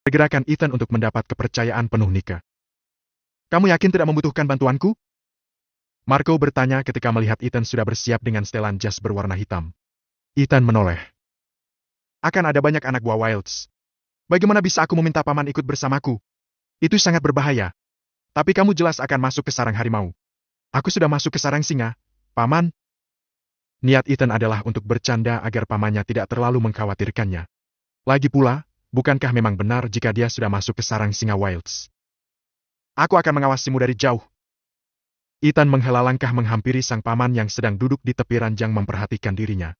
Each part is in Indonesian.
Pergerakan Ethan untuk mendapat kepercayaan penuh Nika. Kamu yakin tidak membutuhkan bantuanku? Marco bertanya ketika melihat Ethan sudah bersiap dengan setelan jas berwarna hitam. Ethan menoleh. Akan ada banyak anak buah Wilds. Bagaimana bisa aku meminta paman ikut bersamaku? Itu sangat berbahaya. Tapi kamu jelas akan masuk ke sarang harimau. Aku sudah masuk ke sarang singa, paman. Niat Ethan adalah untuk bercanda agar pamannya tidak terlalu mengkhawatirkannya. Lagi pula, bukankah memang benar jika dia sudah masuk ke sarang singa Wilds? Aku akan mengawasimu dari jauh. Ethan menghela langkah menghampiri sang paman yang sedang duduk di tepi ranjang memperhatikan dirinya.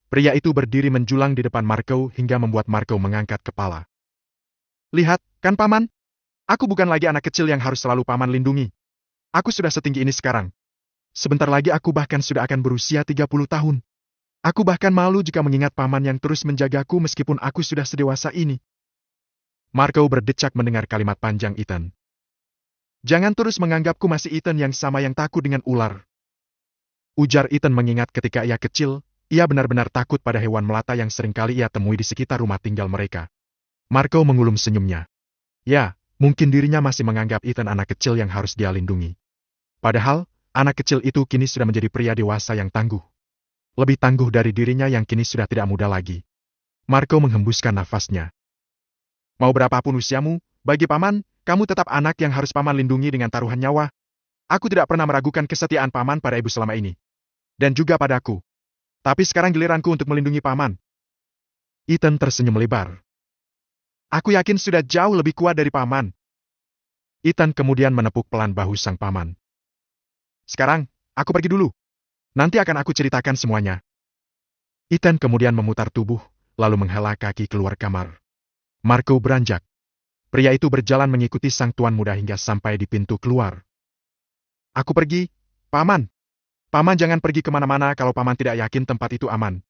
Pria itu berdiri menjulang di depan Marco hingga membuat Marco mengangkat kepala. Lihat, kan paman? Aku bukan lagi anak kecil yang harus selalu paman lindungi. Aku sudah setinggi ini sekarang. Sebentar lagi aku bahkan sudah akan berusia 30 tahun. Aku bahkan malu jika mengingat paman yang terus menjagaku meskipun aku sudah sedewasa ini. Marco berdecak mendengar kalimat panjang Ethan. Jangan terus menganggapku masih Ethan yang sama yang takut dengan ular. Ujar Ethan mengingat ketika ia kecil, ia benar-benar takut pada hewan melata yang seringkali ia temui di sekitar rumah tinggal mereka. Marco mengulum senyumnya. Ya, mungkin dirinya masih menganggap Ethan anak kecil yang harus dia lindungi. Padahal, anak kecil itu kini sudah menjadi pria dewasa yang tangguh. Lebih tangguh dari dirinya yang kini sudah tidak muda lagi. Marco menghembuskan nafasnya. Mau berapapun usiamu, bagi paman, kamu tetap anak yang harus paman lindungi dengan taruhan nyawa. Aku tidak pernah meragukan kesetiaan paman pada ibu selama ini. Dan juga padaku. Tapi sekarang giliranku untuk melindungi paman. Ethan tersenyum lebar. Aku yakin sudah jauh lebih kuat dari paman. Ethan kemudian menepuk pelan bahu sang paman. Sekarang, aku pergi dulu. Nanti akan aku ceritakan semuanya. Ethan kemudian memutar tubuh, lalu menghela kaki keluar kamar. Marco beranjak. Pria itu berjalan mengikuti sang tuan muda hingga sampai di pintu keluar. Aku pergi, paman. Paman jangan pergi kemana-mana kalau paman tidak yakin tempat itu aman.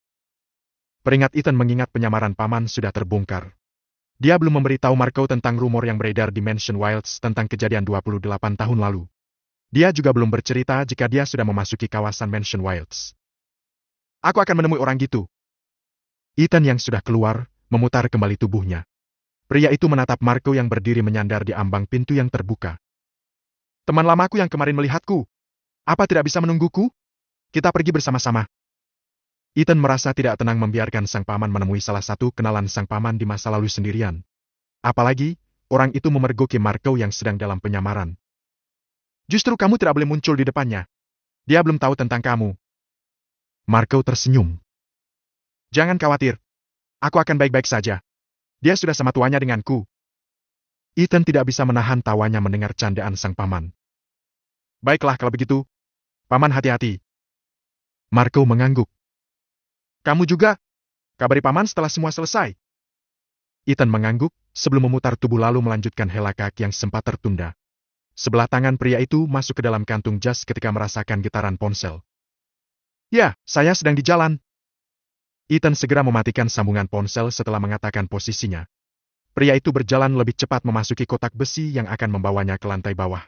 Peringat Ethan mengingat penyamaran paman sudah terbongkar. Dia belum memberitahu Marco tentang rumor yang beredar di Mansion Wilds tentang kejadian 28 tahun lalu. Dia juga belum bercerita jika dia sudah memasuki kawasan Mansion Wilds. Aku akan menemui orang gitu. Ethan yang sudah keluar, memutar kembali tubuhnya. Pria itu menatap Marco yang berdiri menyandar di ambang pintu yang terbuka. Teman lamaku yang kemarin melihatku. Apa tidak bisa menungguku? Kita pergi bersama-sama. Ethan merasa tidak tenang membiarkan sang paman menemui salah satu kenalan sang paman di masa lalu sendirian. Apalagi, orang itu memergoki Marco yang sedang dalam penyamaran. Justru kamu tidak boleh muncul di depannya. Dia belum tahu tentang kamu. Marco tersenyum. Jangan khawatir. Aku akan baik-baik saja. Dia sudah sama tuanya denganku. Ethan tidak bisa menahan tawanya mendengar candaan sang paman. Baiklah kalau begitu. Paman hati-hati. Marco mengangguk. Kamu juga? Kabari paman setelah semua selesai. Ethan mengangguk, sebelum memutar tubuh lalu melanjutkan hela kaki yang sempat tertunda. Sebelah tangan pria itu masuk ke dalam kantung jas ketika merasakan getaran ponsel. Ya, saya sedang di jalan. Ethan segera mematikan sambungan ponsel setelah mengatakan posisinya. Pria itu berjalan lebih cepat memasuki kotak besi yang akan membawanya ke lantai bawah.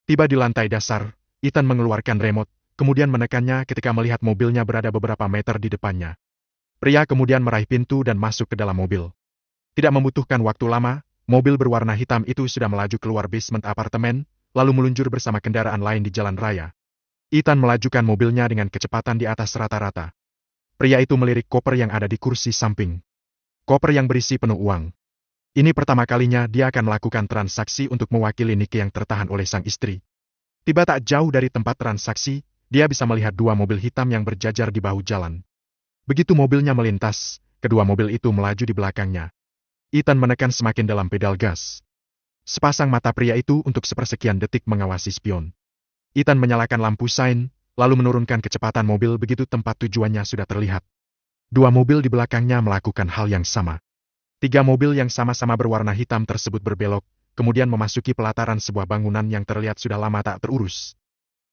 Tiba di lantai dasar, Ethan mengeluarkan remote, kemudian menekannya ketika melihat mobilnya berada beberapa meter di depannya. Pria kemudian meraih pintu dan masuk ke dalam mobil. Tidak membutuhkan waktu lama, mobil berwarna hitam itu sudah melaju keluar basement apartemen, lalu meluncur bersama kendaraan lain di jalan raya. Ethan melajukan mobilnya dengan kecepatan di atas rata-rata. Pria itu melirik koper yang ada di kursi samping. Koper yang berisi penuh uang. Ini pertama kalinya dia akan melakukan transaksi untuk mewakili Nicky yang tertahan oleh sang istri. Tiba tak jauh dari tempat transaksi, dia bisa melihat dua mobil hitam yang berjajar di bahu jalan. Begitu mobilnya melintas, kedua mobil itu melaju di belakangnya. Ethan menekan semakin dalam pedal gas. Sepasang mata pria itu untuk sepersekian detik mengawasi spion. Ethan menyalakan lampu sein, lalu menurunkan kecepatan mobil begitu tempat tujuannya sudah terlihat. Dua mobil di belakangnya melakukan hal yang sama. Tiga mobil yang sama-sama berwarna hitam tersebut berbelok, kemudian memasuki pelataran sebuah bangunan yang terlihat sudah lama tak terurus.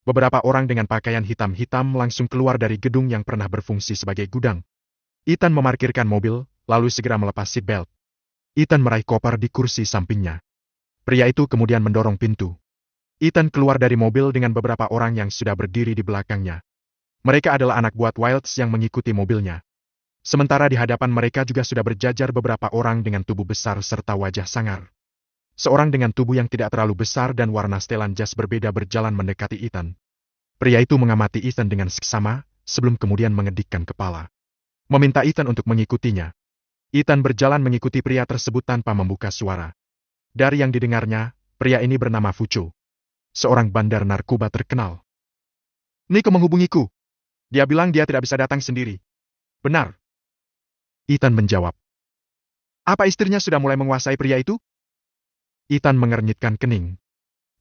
Beberapa orang dengan pakaian hitam-hitam langsung keluar dari gedung yang pernah berfungsi sebagai gudang. Ethan memarkirkan mobil, lalu segera melepas seatbelt. Ethan meraih koper di kursi sampingnya. Pria itu kemudian mendorong pintu. Ethan keluar dari mobil dengan beberapa orang yang sudah berdiri di belakangnya. Mereka adalah anak buah Wilds yang mengikuti mobilnya. Sementara di hadapan mereka juga sudah berjajar beberapa orang dengan tubuh besar serta wajah sangar. Seorang dengan tubuh yang tidak terlalu besar dan warna setelan jas berbeda berjalan mendekati Ethan. Pria itu mengamati Ethan dengan seksama, sebelum kemudian mengedikkan kepala. Meminta Ethan untuk mengikutinya. Ethan berjalan mengikuti pria tersebut tanpa membuka suara. Dari yang didengarnya, pria ini bernama Fucho. Seorang bandar narkoba terkenal. Nico menghubungiku. Dia bilang dia tidak bisa datang sendiri. Benar. Ethan menjawab. Apa istrinya sudah mulai menguasai pria itu? Ethan mengernyitkan kening.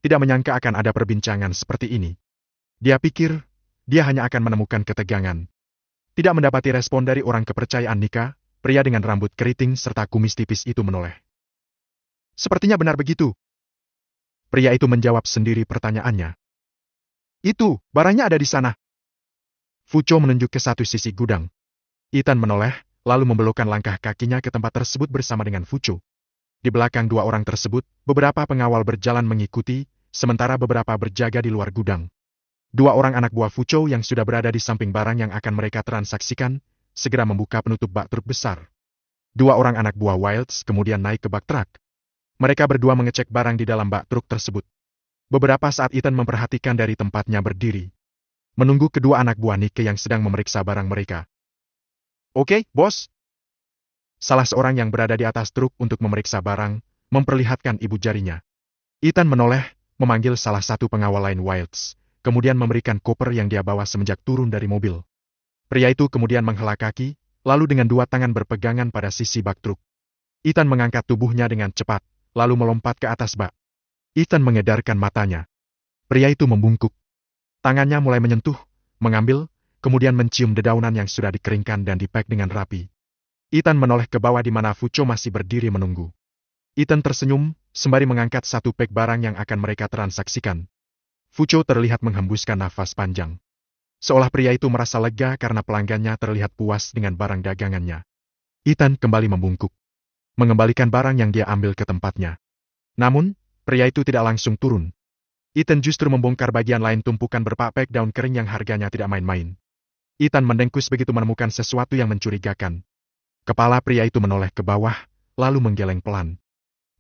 Tidak menyangka akan ada perbincangan seperti ini. Dia pikir, dia hanya akan menemukan ketegangan. Tidak mendapati respon dari orang kepercayaan Nika, pria dengan rambut keriting serta kumis tipis itu menoleh. Sepertinya benar begitu. Pria itu menjawab sendiri pertanyaannya. Itu, barangnya ada di sana. Fucho menunjuk ke satu sisi gudang. Ethan menoleh, lalu membelokkan langkah kakinya ke tempat tersebut bersama dengan Fucho. Di belakang dua orang tersebut, beberapa pengawal berjalan mengikuti, sementara beberapa berjaga di luar gudang. Dua orang anak buah Fucho yang sudah berada di samping barang yang akan mereka transaksikan, segera membuka penutup bak truk besar. Dua orang anak buah Wilds kemudian naik ke bak truk. Mereka berdua mengecek barang di dalam bak truk tersebut. Beberapa saat Ethan memperhatikan dari tempatnya berdiri. Menunggu kedua anak buah Nike yang sedang memeriksa barang mereka. Oke, bos. Salah seorang yang berada di atas truk untuk memeriksa barang, memperlihatkan ibu jarinya. Ethan menoleh, memanggil salah satu pengawal lain Wilds, kemudian memberikan koper yang dia bawa semenjak turun dari mobil. Pria itu kemudian menghela kaki, lalu dengan dua tangan berpegangan pada sisi bak truk. Ethan mengangkat tubuhnya dengan cepat, lalu melompat ke atas bak. Ethan mengedarkan matanya. Pria itu membungkuk. Tangannya mulai menyentuh, mengambil, kemudian mencium dedaunan yang sudah dikeringkan dan dipek dengan rapi. Ethan menoleh ke bawah di mana Fucho masih berdiri menunggu. Ethan tersenyum, sembari mengangkat satu pek barang yang akan mereka transaksikan. Fucho terlihat menghembuskan nafas panjang. Seolah pria itu merasa lega karena pelanggannya terlihat puas dengan barang dagangannya. Ethan kembali membungkuk. Mengembalikan barang yang dia ambil ke tempatnya. Namun, pria itu tidak langsung turun. Ethan justru membongkar bagian lain tumpukan berpapek daun kering yang harganya tidak main-main. Ethan mendengkus begitu menemukan sesuatu yang mencurigakan. Kepala pria itu menoleh ke bawah, lalu menggeleng pelan.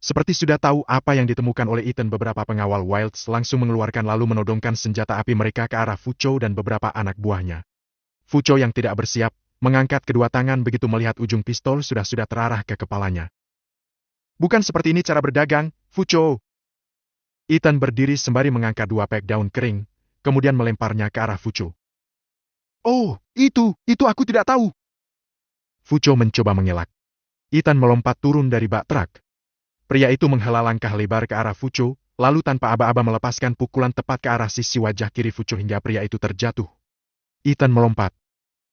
Seperti sudah tahu apa yang ditemukan oleh Ethan, beberapa pengawal Wilds langsung mengeluarkan lalu menodongkan senjata api mereka ke arah Fucho dan beberapa anak buahnya. Fucho yang tidak bersiap, mengangkat kedua tangan begitu melihat ujung pistol sudah terarah ke kepalanya. Bukan seperti ini cara berdagang, Fucho. Ethan berdiri sembari mengangkat dua pek daun kering, kemudian melemparnya ke arah Fucho. Oh, itu aku tidak tahu. Fucho mencoba mengelak. Ethan melompat turun dari bak truk. Pria itu menghela langkah lebar ke arah Fucho, lalu tanpa aba-aba melepaskan pukulan tepat ke arah sisi wajah kiri Fucho hingga pria itu terjatuh. Ethan melompat.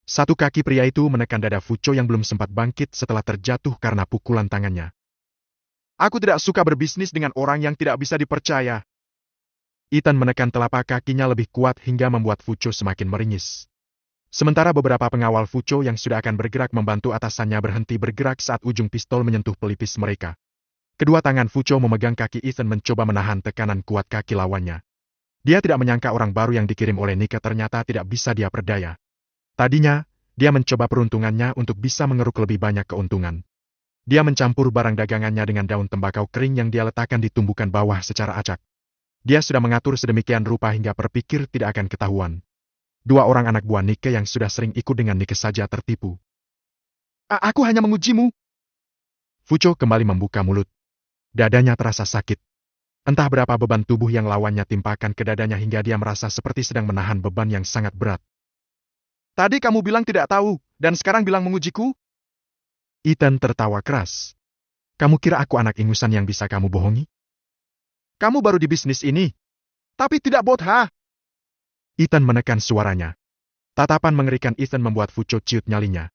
Satu kaki pria itu menekan dada Fucho yang belum sempat bangkit setelah terjatuh karena pukulan tangannya. Aku tidak suka berbisnis dengan orang yang tidak bisa dipercaya. Ethan menekan telapak kakinya lebih kuat hingga membuat Fucho semakin meringis. Sementara beberapa pengawal Fucho yang sudah akan bergerak membantu atasannya berhenti bergerak saat ujung pistol menyentuh pelipis mereka. Kedua tangan Fucho memegang kaki Ethan mencoba menahan tekanan kuat kaki lawannya. Dia tidak menyangka orang baru yang dikirim oleh Nika ternyata tidak bisa dia perdaya. Tadinya, dia mencoba peruntungannya untuk bisa mengeruk lebih banyak keuntungan. Dia mencampur barang dagangannya dengan daun tembakau kering yang dia letakkan di tumbukan bawah secara acak. Dia sudah mengatur sedemikian rupa hingga berpikir tidak akan ketahuan. Dua orang anak buah Nike yang sudah sering ikut dengan Nike saja tertipu. Aku hanya mengujimu. Fucho kembali membuka mulut. Dadanya terasa sakit. Entah berapa beban tubuh yang lawannya timpakan ke dadanya hingga dia merasa seperti sedang menahan beban yang sangat berat. Tadi kamu bilang tidak tahu, dan sekarang bilang mengujiku? Ethan tertawa keras. Kamu kira aku anak ingusan yang bisa kamu bohongi? Kamu baru di bisnis ini. Tapi tidak botha. Ethan menekan suaranya. Tatapan mengerikan Ethan membuat Fucho ciut nyalinya.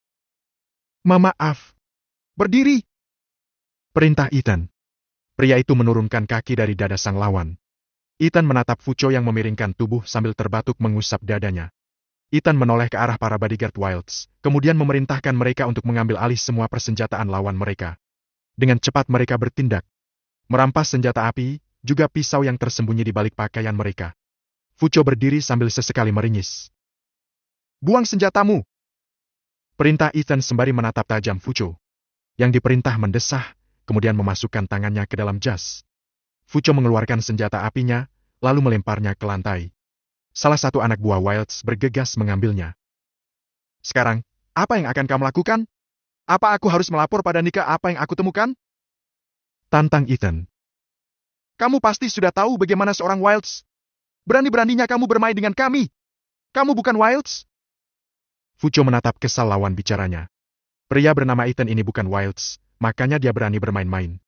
Maaf. Berdiri. Perintah Ethan. Pria itu menurunkan kaki dari dada sang lawan. Ethan menatap Fucho yang memiringkan tubuh sambil terbatuk mengusap dadanya. Ethan menoleh ke arah para bodyguard Wilds, kemudian memerintahkan mereka untuk mengambil alih semua persenjataan lawan mereka. Dengan cepat mereka bertindak. Merampas senjata api, juga pisau yang tersembunyi di balik pakaian mereka. Fucho berdiri sambil sesekali meringis. Buang senjatamu. Perintah Ethan sembari menatap tajam Fucho. Yang diperintah mendesah, kemudian memasukkan tangannya ke dalam jas. Fucho mengeluarkan senjata apinya, lalu melemparnya ke lantai. Salah satu anak buah Wilds bergegas mengambilnya. Sekarang, apa yang akan kamu lakukan? Apa aku harus melapor pada Nika apa yang aku temukan? Tantang Ethan. Kamu pasti sudah tahu bagaimana seorang Wilds. Berani-beraninya kamu bermain dengan kami. Kamu bukan Wilds? Fucho menatap kesal lawan bicaranya. Pria bernama Ethan ini bukan Wilds, makanya dia berani bermain-main.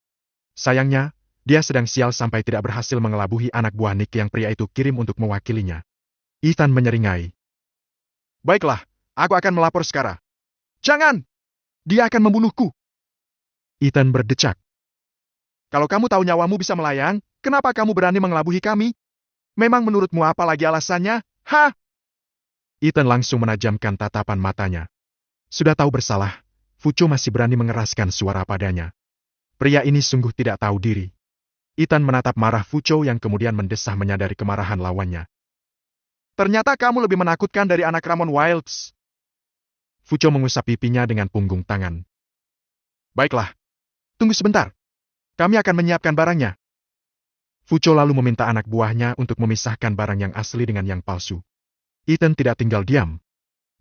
Sayangnya, dia sedang sial sampai tidak berhasil mengelabuhi anak buah Nick yang pria itu kirim untuk mewakilinya. Ethan menyeringai. Baiklah, aku akan melapor sekarang. Jangan! Dia akan membunuhku. Ethan berdecak. Kalau kamu tahu nyawamu bisa melayang, kenapa kamu berani mengelabuhi kami? Memang menurutmu apa lagi alasannya? Hah? Ethan langsung menajamkan tatapan matanya. Sudah tahu bersalah, Fucho masih berani mengeraskan suara padanya. Pria ini sungguh tidak tahu diri. Ethan menatap marah Fucho yang kemudian mendesah menyadari kemarahan lawannya. Ternyata kamu lebih menakutkan dari anak Ramon Wilds. Fucho mengusap pipinya dengan punggung tangan. Baiklah, tunggu sebentar. Kami akan menyiapkan barangnya. Fucho lalu meminta anak buahnya untuk memisahkan barang yang asli dengan yang palsu. Ethan tidak tinggal diam.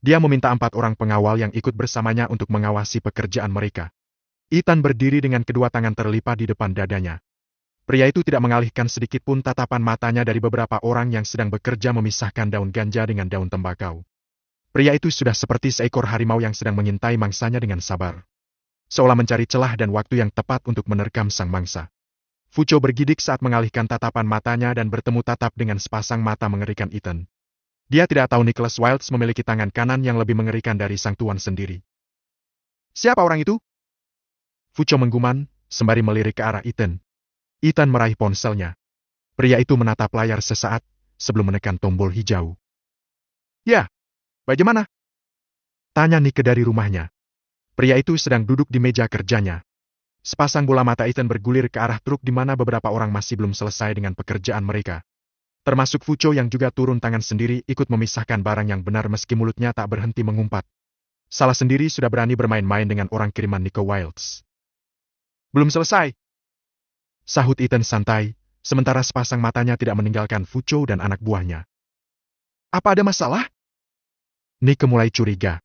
Dia meminta 4 orang pengawal yang ikut bersamanya untuk mengawasi pekerjaan mereka. Ethan berdiri dengan kedua tangan terlipat di depan dadanya. Pria itu tidak mengalihkan sedikit pun tatapan matanya dari beberapa orang yang sedang bekerja memisahkan daun ganja dengan daun tembakau. Pria itu sudah seperti seekor harimau yang sedang mengintai mangsanya dengan sabar. Seolah mencari celah dan waktu yang tepat untuk menerkam sang mangsa. Fucho bergidik saat mengalihkan tatapan matanya dan bertemu tatap dengan sepasang mata mengerikan Ethan. Dia tidak tahu Nicholas Wilds memiliki tangan kanan yang lebih mengerikan dari sang tuan sendiri. Siapa orang itu? Fucho menggumam, sembari melirik ke arah Ethan. Ethan meraih ponselnya. Pria itu menatap layar sesaat, sebelum menekan tombol hijau. Ya, bagaimana? Tanya Nike dari rumahnya. Pria itu sedang duduk di meja kerjanya. Sepasang bola mata Ethan bergulir ke arah truk di mana beberapa orang masih belum selesai dengan pekerjaan mereka. Termasuk Fucho yang juga turun tangan sendiri ikut memisahkan barang yang benar meski mulutnya tak berhenti mengumpat. Salah sendiri sudah berani bermain-main dengan orang kiriman Nico Wilds. Belum selesai. Sahut Ethan santai, sementara sepasang matanya tidak meninggalkan Fucho dan anak buahnya. Apa ada masalah? Nick mulai curiga.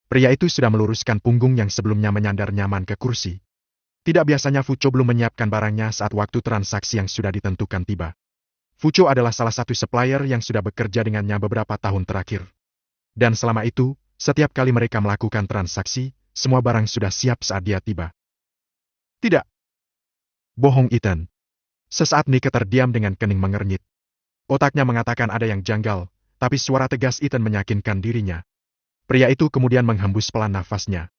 Pria itu sudah meluruskan punggung yang sebelumnya menyandar nyaman ke kursi. Tidak biasanya Fucho belum menyiapkan barangnya saat waktu transaksi yang sudah ditentukan tiba. Fucho adalah salah satu supplier yang sudah bekerja dengannya beberapa tahun terakhir. Dan selama itu, setiap kali mereka melakukan transaksi, semua barang sudah siap saat dia tiba. Tidak. Bohong Ethan. Sesaat Nick terdiam dengan kening mengernyit. Otaknya mengatakan ada yang janggal, tapi suara tegas Ethan meyakinkan dirinya. Pria itu kemudian menghembus pelan nafasnya.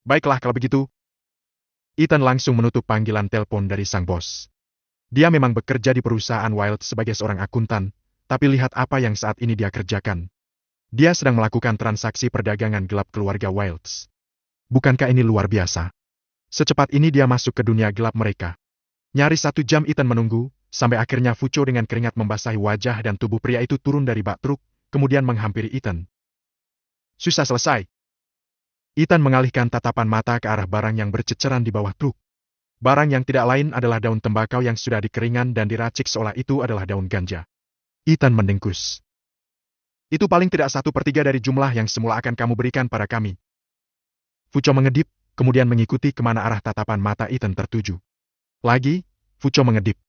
Baiklah kalau begitu. Ethan langsung menutup panggilan telepon dari sang bos. Dia memang bekerja di perusahaan Wild sebagai seorang akuntan, tapi lihat apa yang saat ini dia kerjakan. Dia sedang melakukan transaksi perdagangan gelap keluarga Wilds. Bukankah ini luar biasa? Secepat ini dia masuk ke dunia gelap mereka. Nyaris 1 jam Ethan menunggu, sampai akhirnya Fucho dengan keringat membasahi wajah dan tubuh pria itu turun dari bak truk, kemudian menghampiri Ethan. Susah selesai. Ethan mengalihkan tatapan mata ke arah barang yang berceceran di bawah truk. Barang yang tidak lain adalah daun tembakau yang sudah dikeringkan dan diracik seolah itu adalah daun ganja. Ethan mendengkus. Itu paling tidak 1/3 dari jumlah yang semula akan kamu berikan pada kami. Fucho mengedip, kemudian mengikuti kemana arah tatapan mata Ethan tertuju. Lagi, Fucho mengedip.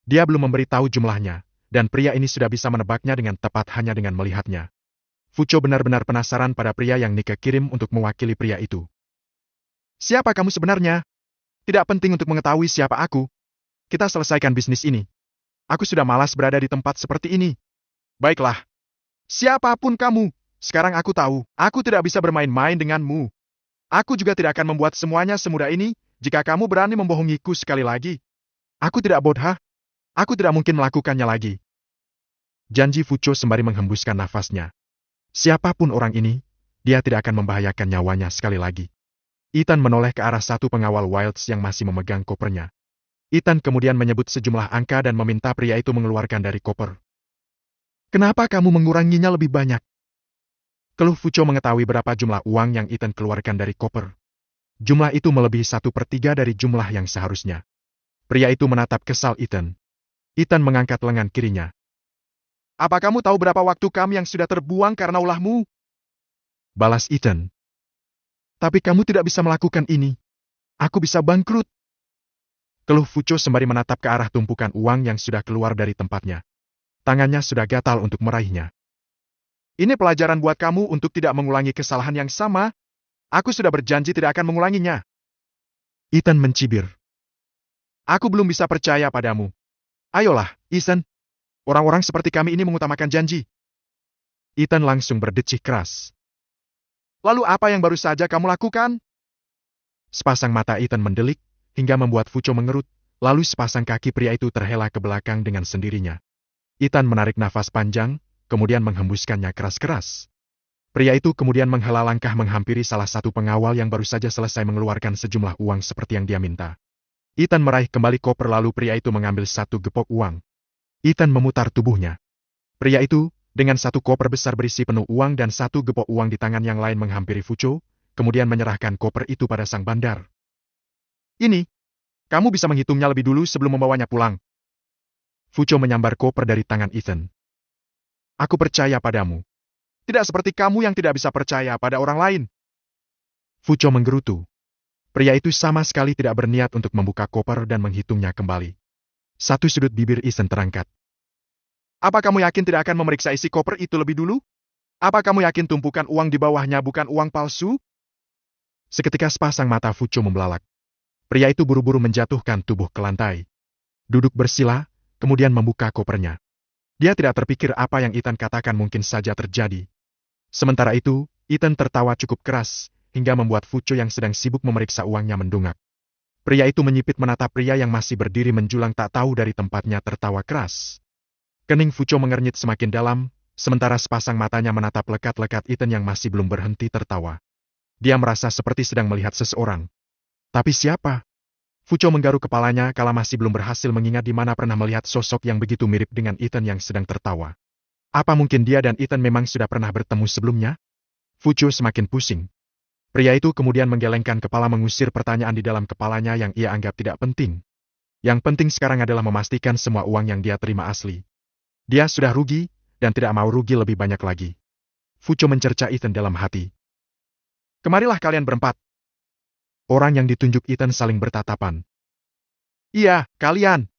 Dia belum memberitahu jumlahnya, dan pria ini sudah bisa menebaknya dengan tepat hanya dengan melihatnya. Fucho benar-benar penasaran pada pria yang Nika kirim untuk mewakili pria itu. Siapa kamu sebenarnya? Tidak penting untuk mengetahui siapa aku. Kita selesaikan bisnis ini. Aku sudah malas berada di tempat seperti ini. Baiklah. Siapapun kamu, sekarang aku tahu, aku tidak bisa bermain-main denganmu. Aku juga tidak akan membuat semuanya semudah ini, jika kamu berani membohongiku sekali lagi. Aku tidak bodoh. Aku tidak mungkin melakukannya lagi. Janji Fucho sembari menghembuskan nafasnya. Siapapun orang ini, dia tidak akan membahayakan nyawanya sekali lagi. Ethan menoleh ke arah satu pengawal Wilds yang masih memegang kopernya. Ethan kemudian menyebut sejumlah angka dan meminta pria itu mengeluarkan dari koper. Kenapa kamu menguranginya lebih banyak? Keluh Fucho mengetahui berapa jumlah uang yang Ethan keluarkan dari koper. Jumlah itu melebihi 1/3 dari jumlah yang seharusnya. Pria itu menatap kesal Ethan. Ethan mengangkat lengan kirinya. Apa kamu tahu berapa waktu kami yang sudah terbuang karena ulahmu? Balas Ethan. Tapi kamu tidak bisa melakukan ini. Aku bisa bangkrut. Keluh Fucho sembari menatap ke arah tumpukan uang yang sudah keluar dari tempatnya. Tangannya sudah gatal untuk meraihnya. Ini pelajaran buat kamu untuk tidak mengulangi kesalahan yang sama. Aku sudah berjanji tidak akan mengulanginya. Ethan mencibir. Aku belum bisa percaya padamu. Ayolah, Ethan. Orang-orang seperti kami ini mengutamakan janji. Ethan langsung berdecih keras. Lalu apa yang baru saja kamu lakukan? Sepasang mata Ethan mendelik, hingga membuat Fucho mengerut, lalu sepasang kaki pria itu terhela ke belakang dengan sendirinya. Ethan menarik nafas panjang, kemudian menghembuskannya keras-keras. Pria itu kemudian menghela langkah menghampiri salah satu pengawal yang baru saja selesai mengeluarkan sejumlah uang seperti yang dia minta. Ethan meraih kembali koper lalu pria itu mengambil satu gepok uang. Ethan memutar tubuhnya. Pria itu, dengan satu koper besar berisi penuh uang dan satu gepok uang di tangan yang lain menghampiri Fucho, kemudian menyerahkan koper itu pada sang bandar. Ini, kamu bisa menghitungnya lebih dulu sebelum membawanya pulang. Fucho menyambar koper dari tangan Ethan. Aku percaya padamu. Tidak seperti kamu yang tidak bisa percaya pada orang lain. Fucho menggerutu. Pria itu sama sekali tidak berniat untuk membuka koper dan menghitungnya kembali. Satu sudut bibir Ethan terangkat. Apa kamu yakin tidak akan memeriksa isi koper itu lebih dulu? Apa kamu yakin tumpukan uang di bawahnya bukan uang palsu? Seketika sepasang mata Fucho membelalak. Pria itu buru-buru menjatuhkan tubuh ke lantai. Duduk bersila, kemudian membuka kopernya. Dia tidak terpikir apa yang Ethan katakan mungkin saja terjadi. Sementara itu, Ethan tertawa cukup keras, hingga membuat Fucho yang sedang sibuk memeriksa uangnya mendungak. Pria itu menyipit menatap pria yang masih berdiri menjulang tak tahu dari tempatnya tertawa keras. Kening Fucho mengernyit semakin dalam, sementara sepasang matanya menatap lekat-lekat Ethan yang masih belum berhenti tertawa. Dia merasa seperti sedang melihat seseorang. Tapi siapa? Fucho menggaruk kepalanya kala masih belum berhasil mengingat di mana pernah melihat sosok yang begitu mirip dengan Ethan yang sedang tertawa. Apa mungkin dia dan Ethan memang sudah pernah bertemu sebelumnya? Fucho semakin pusing. Pria itu kemudian menggelengkan kepala mengusir pertanyaan di dalam kepalanya yang ia anggap tidak penting. Yang penting sekarang adalah memastikan semua uang yang dia terima asli. Dia sudah rugi, dan tidak mau rugi lebih banyak lagi. Fucho mencerca Ethan dalam hati. Kemarilah kalian berempat. Orang yang ditunjuk Ethan saling bertatapan. Iya, kalian.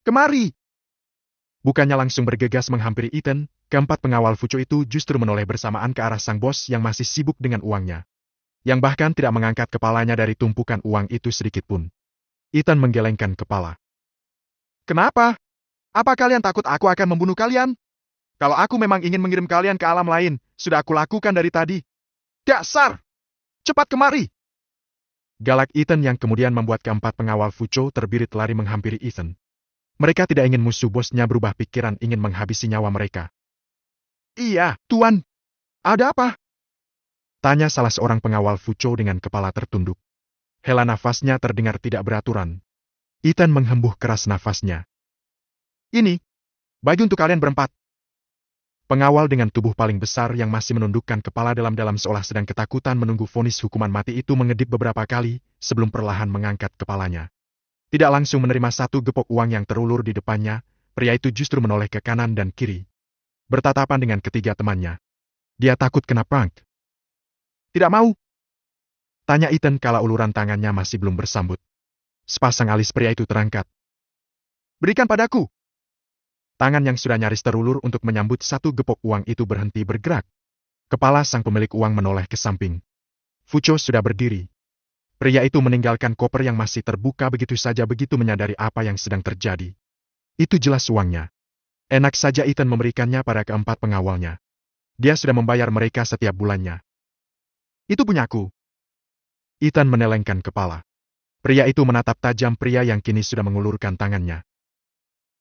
Kemari. Bukannya langsung bergegas menghampiri Ethan, keempat pengawal Fucho itu justru menoleh bersamaan ke arah sang bos yang masih sibuk dengan uangnya. Yang bahkan tidak mengangkat kepalanya dari tumpukan uang itu sedikitpun. Ethan menggelengkan kepala. Kenapa? Apa kalian takut aku akan membunuh kalian? Kalau aku memang ingin mengirim kalian ke alam lain, sudah aku lakukan dari tadi. Dasar! Cepat kemari! Galak Ethan yang kemudian membuat keempat pengawal Fucho terbirit lari menghampiri Ethan. Mereka tidak ingin musuh bosnya berubah pikiran ingin menghabisi nyawa mereka. Iya, Tuan. Ada apa? Tanya salah seorang pengawal Fucho dengan kepala tertunduk. Hela nafasnya terdengar tidak beraturan. Ethan menghembuh keras nafasnya. Ini, baju untuk kalian berempat. Pengawal dengan tubuh paling besar yang masih menundukkan kepala dalam-dalam seolah sedang ketakutan menunggu vonis hukuman mati itu mengedip beberapa kali sebelum perlahan mengangkat kepalanya. Tidak langsung menerima satu gepok uang yang terulur di depannya, pria itu justru menoleh ke kanan dan kiri. Bertatapan dengan ketiga temannya. Dia takut kena prank. Tidak mau. Tanya Ethan kala uluran tangannya masih belum bersambut. Sepasang alis pria itu terangkat. Berikan padaku. Tangan yang sudah nyaris terulur untuk menyambut satu gepok uang itu berhenti bergerak. Kepala sang pemilik uang menoleh ke samping. Fucho sudah berdiri. Pria itu meninggalkan koper yang masih terbuka begitu saja begitu menyadari apa yang sedang terjadi. Itu jelas uangnya. Enak saja Ethan memberikannya pada keempat pengawalnya. Dia sudah membayar mereka setiap bulannya. Itu punyaku. Ethan menelengkan kepala. Pria itu menatap tajam pria yang kini sudah mengulurkan tangannya.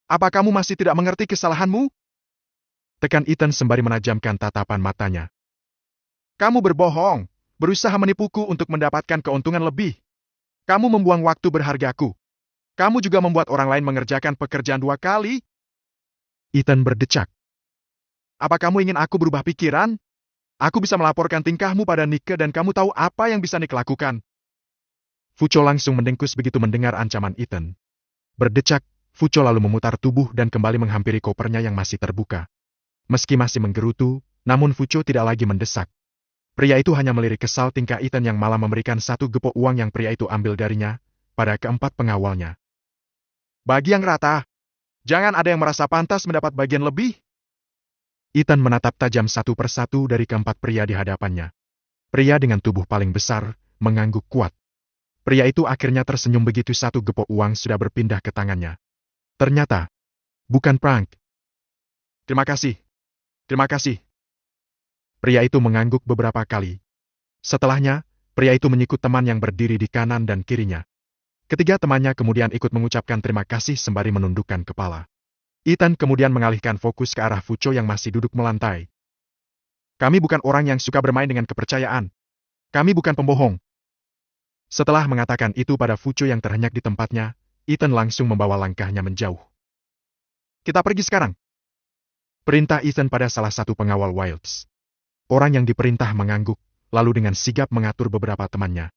Apa kamu masih tidak mengerti kesalahanmu? Tekan Ethan sembari menajamkan tatapan matanya. Kamu berbohong. Berusaha menipuku untuk mendapatkan keuntungan lebih. Kamu membuang waktu berhargaku. Kamu juga membuat orang lain mengerjakan pekerjaan 2 kali. Ethan berdecak. Apa kamu ingin aku berubah pikiran? Aku bisa melaporkan tingkahmu pada Nike dan kamu tahu apa yang bisa Nick lakukan. Fucho langsung mendengkus begitu mendengar ancaman Ethan. Berdecak, Fucho lalu memutar tubuh dan kembali menghampiri kopernya yang masih terbuka. Meski masih menggerutu, namun Fucho tidak lagi mendesak. Pria itu hanya melirik kesal tingkah Ethan yang malah memberikan satu gepok uang yang pria itu ambil darinya, pada keempat pengawalnya. Bagi yang rata. Jangan ada yang merasa pantas mendapat bagian lebih. Ethan menatap tajam satu persatu dari keempat pria di hadapannya. Pria dengan tubuh paling besar, mengangguk kuat. Pria itu akhirnya tersenyum begitu satu gepok uang sudah berpindah ke tangannya. Ternyata, bukan prank. Terima kasih. Terima kasih. Pria itu mengangguk beberapa kali. Setelahnya, pria itu menyikut teman yang berdiri di kanan dan kirinya. Ketiga temannya kemudian ikut mengucapkan terima kasih sembari menundukkan kepala. Ethan kemudian mengalihkan fokus ke arah Fucho yang masih duduk melantai. Kami bukan orang yang suka bermain dengan kepercayaan. Kami bukan pembohong. Setelah mengatakan itu pada Fucho yang terhenyak di tempatnya, Ethan langsung membawa langkahnya menjauh. Kita pergi sekarang. Perintah Ethan pada salah satu pengawal Wilds. Orang yang diperintah mengangguk, lalu dengan sigap mengatur beberapa temannya.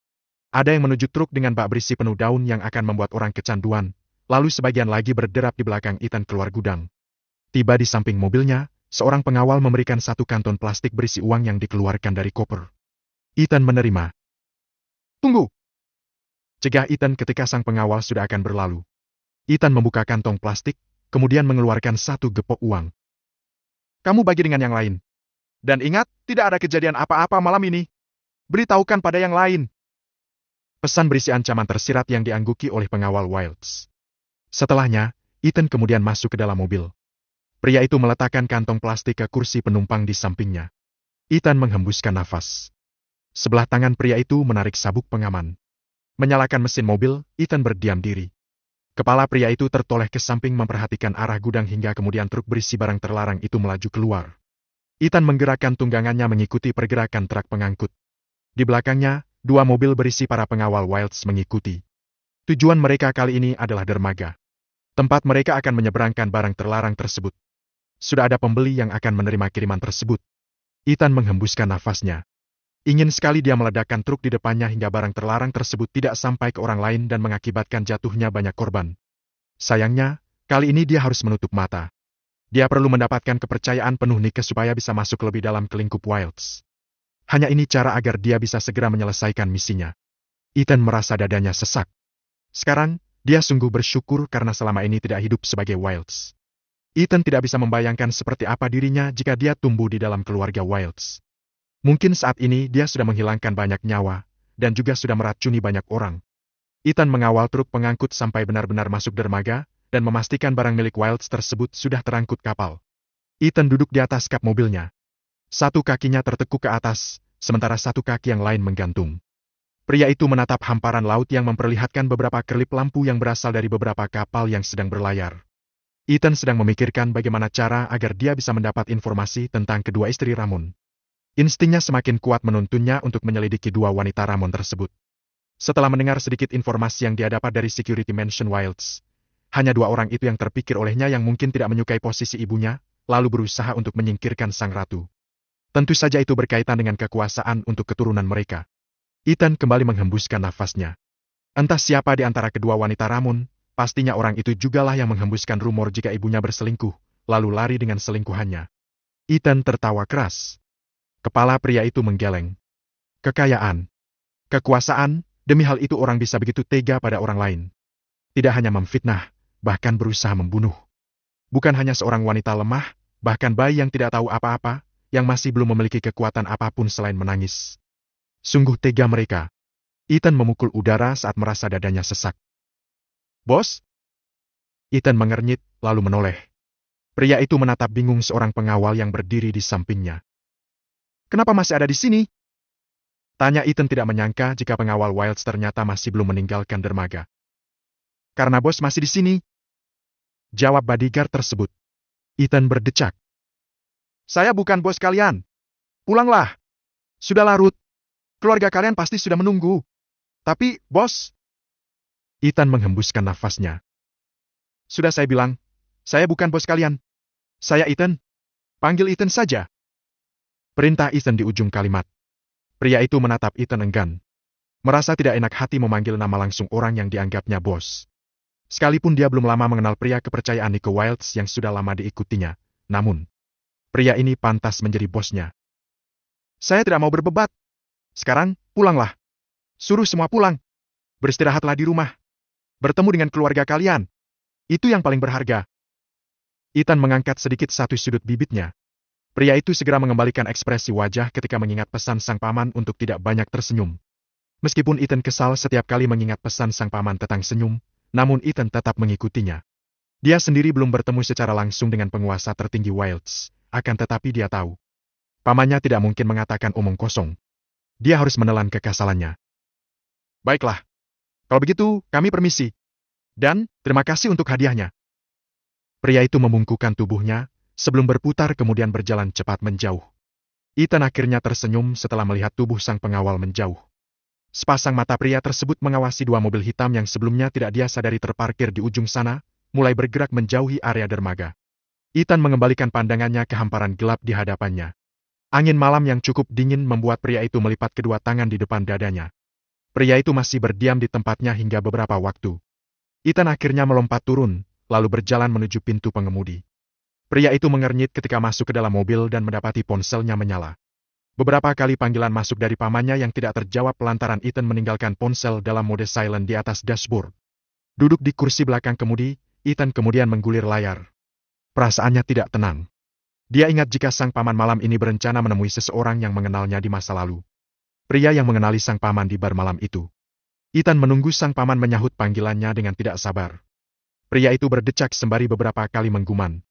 Ada yang menuju truk dengan bak berisi penuh daun yang akan membuat orang kecanduan, lalu sebagian lagi berderap di belakang Ethan keluar gudang. Tiba di samping mobilnya, seorang pengawal memberikan satu kanton plastik berisi uang yang dikeluarkan dari koper. Ethan menerima. Tunggu! Cegah Ethan ketika sang pengawal sudah akan berlalu. Ethan membuka kantong plastik, kemudian mengeluarkan satu gepok uang. Kamu bagi dengan yang lain. Dan ingat, tidak ada kejadian apa-apa malam ini. Beritahukan pada yang lain. Pesan berisi ancaman tersirat yang diangguki oleh pengawal Wilds. Setelahnya, Ethan kemudian masuk ke dalam mobil. Pria itu meletakkan kantong plastik ke kursi penumpang di sampingnya. Ethan menghembuskan nafas. Sebelah tangan pria itu menarik sabuk pengaman. Menyalakan mesin mobil, Ethan berdiam diri. Kepala pria itu tertoleh ke samping memperhatikan arah gudang hingga kemudian truk berisi barang terlarang itu melaju keluar. Ethan menggerakkan tunggangannya mengikuti pergerakan truk pengangkut. Di belakangnya, dua mobil berisi para pengawal Wilds mengikuti. Tujuan mereka kali ini adalah dermaga. Tempat mereka akan menyeberangkan barang terlarang tersebut. Sudah ada pembeli yang akan menerima kiriman tersebut. Ethan menghembuskan nafasnya. Ingin sekali dia meledakkan truk di depannya hingga barang terlarang tersebut tidak sampai ke orang lain dan mengakibatkan jatuhnya banyak korban. Sayangnya, kali ini dia harus menutup mata. Dia perlu mendapatkan kepercayaan penuh Nike supaya bisa masuk lebih dalam ke lingkup Wilds. Hanya ini cara agar dia bisa segera menyelesaikan misinya. Ethan merasa dadanya sesak. Sekarang, dia sungguh bersyukur karena selama ini tidak hidup sebagai Wilds. Ethan tidak bisa membayangkan seperti apa dirinya jika dia tumbuh di dalam keluarga Wilds. Mungkin saat ini dia sudah menghilangkan banyak nyawa, dan juga sudah meracuni banyak orang. Ethan mengawal truk pengangkut sampai benar-benar masuk dermaga, dan memastikan barang milik Wilds tersebut sudah terangkut kapal. Ethan duduk di atas kap mobilnya. Satu kakinya tertekuk ke atas, sementara satu kaki yang lain menggantung. Pria itu menatap hamparan laut yang memperlihatkan beberapa kelip lampu yang berasal dari beberapa kapal yang sedang berlayar. Ethan sedang memikirkan bagaimana cara agar dia bisa mendapat informasi tentang kedua istri Ramon. Instingnya semakin kuat menuntunnya untuk menyelidiki dua wanita Ramon tersebut. Setelah mendengar sedikit informasi yang dia dapat dari Security Mansion Wilds, hanya dua orang itu yang terpikir olehnya yang mungkin tidak menyukai posisi ibunya, lalu berusaha untuk menyingkirkan sang ratu. Tentu saja itu berkaitan dengan kekuasaan untuk keturunan mereka. Ethan kembali menghembuskan nafasnya. Entah siapa di antara kedua wanita Ramon, pastinya orang itu jugalah yang menghembuskan rumor jika ibunya berselingkuh, lalu lari dengan selingkuhannya. Ethan tertawa keras. Kepala pria itu menggeleng. Kekayaan, kekuasaan, demi hal itu orang bisa begitu tega pada orang lain. Tidak hanya memfitnah, bahkan berusaha membunuh. Bukan hanya seorang wanita lemah, bahkan bayi yang tidak tahu apa-apa, yang masih belum memiliki kekuatan apapun selain menangis. Sungguh tega mereka. Ethan memukul udara saat merasa dadanya sesak. Bos? Ethan mengernyit, lalu menoleh. Pria itu menatap bingung seorang pengawal yang berdiri di sampingnya. Kenapa masih ada di sini? Tanya Ethan tidak menyangka jika pengawal Wilds ternyata masih belum meninggalkan dermaga. Karena bos masih di sini. Jawab bodyguard tersebut. Ethan berdecak. Saya bukan bos kalian. Pulanglah. Sudah larut. Keluarga kalian pasti sudah menunggu. Tapi, bos. Ethan menghembuskan nafasnya. Sudah saya bilang, saya bukan bos kalian. Saya Ethan. Panggil Ethan saja. Perintah Ethan di ujung kalimat. Pria itu menatap Ethan enggan. Merasa tidak enak hati memanggil nama langsung orang yang dianggapnya bos. Sekalipun dia belum lama mengenal pria kepercayaan Nico Wilds yang sudah lama diikutinya, namun pria ini pantas menjadi bosnya. Saya tidak mau berdebat. Sekarang, pulanglah. Suruh semua pulang. Beristirahatlah di rumah. Bertemu dengan keluarga kalian. Itu yang paling berharga. Ethan mengangkat sedikit satu sudut bibitnya. Pria itu segera mengembalikan ekspresi wajah ketika mengingat pesan sang paman untuk tidak banyak tersenyum. Meskipun Ethan kesal setiap kali mengingat pesan sang paman tentang senyum, namun Ethan tetap mengikutinya. Dia sendiri belum bertemu secara langsung dengan penguasa tertinggi Wilds, akan tetapi dia tahu. Pamannya tidak mungkin mengatakan omong kosong. Dia harus menelan kekesalannya. Baiklah. Kalau begitu, kami permisi. Dan, terima kasih untuk hadiahnya. Pria itu membungkukkan tubuhnya, sebelum berputar kemudian berjalan cepat menjauh. Ethan akhirnya tersenyum setelah melihat tubuh sang pengawal menjauh. Sepasang mata pria tersebut mengawasi dua mobil hitam yang sebelumnya tidak dia sadari terparkir di ujung sana, mulai bergerak menjauhi area dermaga. Ethan mengembalikan pandangannya ke hamparan gelap di hadapannya. Angin malam yang cukup dingin membuat pria itu melipat kedua tangan di depan dadanya. Pria itu masih berdiam di tempatnya hingga beberapa waktu. Ethan akhirnya melompat turun, lalu berjalan menuju pintu pengemudi. Pria itu mengernyit ketika masuk ke dalam mobil dan mendapati ponselnya menyala. Beberapa kali panggilan masuk dari pamannya yang tidak terjawab lantaran Ethan meninggalkan ponsel dalam mode silent di atas dashboard. Duduk di kursi belakang kemudi, Ethan kemudian menggulir layar. Perasaannya tidak tenang. Dia ingat jika sang paman malam ini berencana menemui seseorang yang mengenalnya di masa lalu. Pria yang mengenali sang paman di bar malam itu. Ethan menunggu sang paman menyahut panggilannya dengan tidak sabar. Pria itu berdecak sembari beberapa kali menggumam.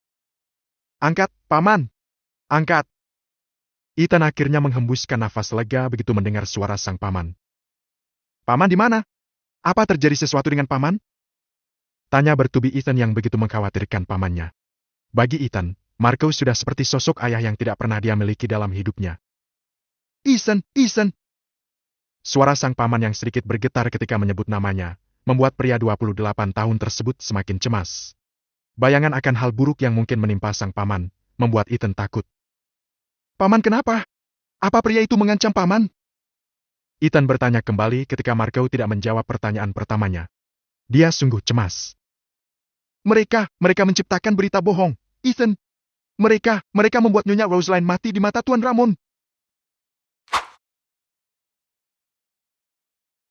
Angkat, paman! Angkat! Ethan akhirnya menghembuskan nafas lega begitu mendengar suara sang paman. Paman di mana? Apa terjadi sesuatu dengan paman? Tanya bertubi Ethan yang begitu mengkhawatirkan pamannya. Bagi Ethan, Marco sudah seperti sosok ayah yang tidak pernah dia miliki dalam hidupnya. Ethan! Suara sang paman yang sedikit bergetar ketika menyebut namanya, membuat pria 28 tahun tersebut semakin cemas. Bayangan akan hal buruk yang mungkin menimpa sang paman, membuat Ethan takut. Paman kenapa? Apa pria itu mengancam paman? Ethan bertanya kembali ketika Marco tidak menjawab pertanyaan pertamanya. Dia sungguh cemas. Mereka menciptakan berita bohong, Ethan. Mereka membuat Nyonya Rosaline mati di mata Tuan Ramon.